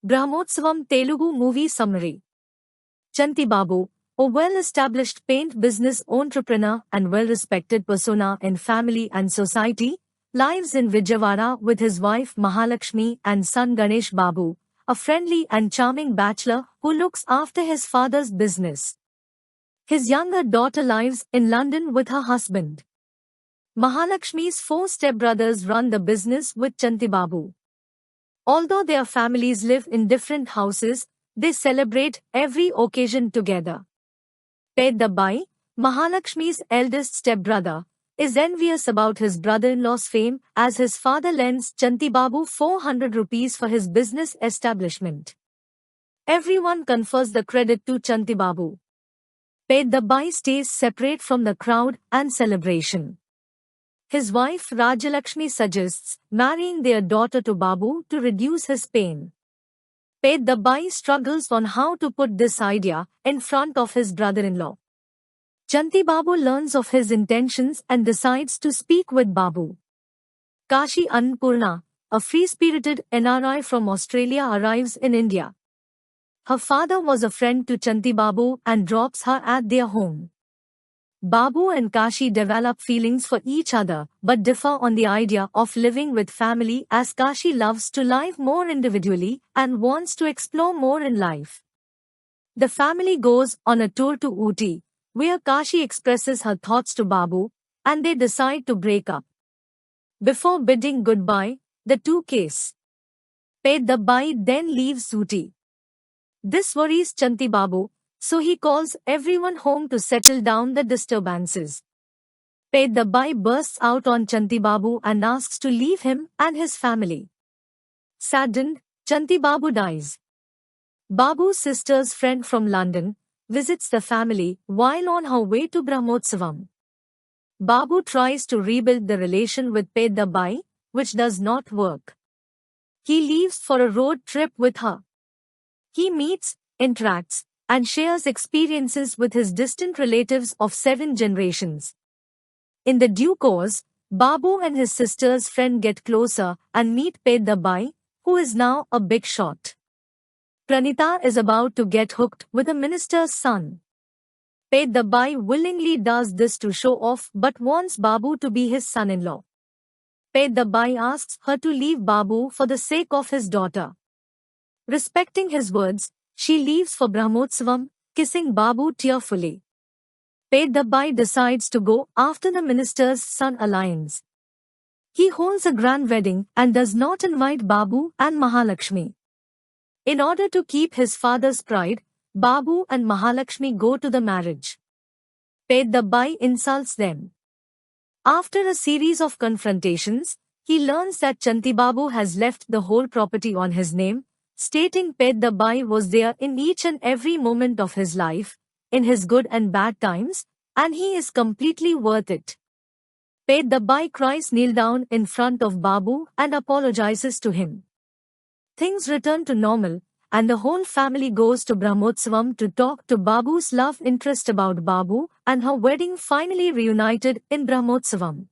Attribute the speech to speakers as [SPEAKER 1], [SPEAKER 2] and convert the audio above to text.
[SPEAKER 1] Brahmotsavam Telugu movie summary. Chanti Babu, a well-established paint business entrepreneur and well-respected persona in family and society, lives in Vijayawada with his wife Mahalakshmi and son Ganesh Babu, a friendly and charming bachelor who looks after his father's business. His younger daughter lives in London with her husband. Mahalakshmi's four stepbrothers run the business with Chanti Babu. Although their families live in different houses, they celebrate every occasion together. Peddabai, Mahalakshmi's eldest stepbrother, is envious about his brother-in-law's fame as his father lends Chanti Babu 400 rupees for his business establishment. Everyone confers the credit to Chanti Babu. Peddabai stays separate from the crowd and celebration. His wife Rajalakshmi suggests marrying their daughter to Babu to reduce his pain. Peddabai struggles on how to put this idea in front of his brother-in-law. Chanti Babu learns of his intentions and decides to speak with Babu. Kashi Annapurna, a free-spirited NRI from Australia, arrives in India. Her father was a friend to Chanti Babu and drops her at their home. Babu and Kashi develop feelings for each other but differ on the idea of living with family as Kashi loves to live more individually and wants to explore more in life. The family goes on a tour to Ooty, where Kashi expresses her thoughts to Babu, and they decide to break up. Before bidding goodbye, the two kiss. Peddabai then leaves Ooty. This worries Chanti Babu, so he calls everyone home to settle down the disturbances. Peddabai bursts out on Chanti Babu and asks to leave him and his family. Saddened, Chanti Babu dies. Babu's sister's friend from London visits the family while on her way to Brahmotsavam. Babu tries to rebuild the relation with Peddabai, which does not work. He leaves for a road trip with her. He meets, interacts, and shares experiences with his distant relatives of 7 generations. In the due course, Babu and his sister's friend get closer and meet Peddabai, who is now a big shot. Pranita is about to get hooked with a minister's son. Peddabai willingly does this to show off but wants Babu to be his son-in-law. Peddabai asks her to leave Babu for the sake of his daughter. Respecting his words, she leaves for Brahmotsavam, kissing Babu tearfully. Peddabai decides to go after the minister's son alliance. He holds a grand wedding and does not invite Babu and Mahalakshmi. In order to keep his father's pride, Babu and Mahalakshmi go to the marriage. Peddabai insults them. After a series of confrontations, he learns that Chanti Babu has left the whole property on his name, stating Peddabai was there in each and every moment of his life, in his good and bad times, and he is completely worth it. Peddabai cries kneel down in front of Babu and apologizes to him. Things return to normal, and the whole family goes to Brahmotsavam to talk to Babu's love interest about Babu and her wedding finally reunited in Brahmotsavam.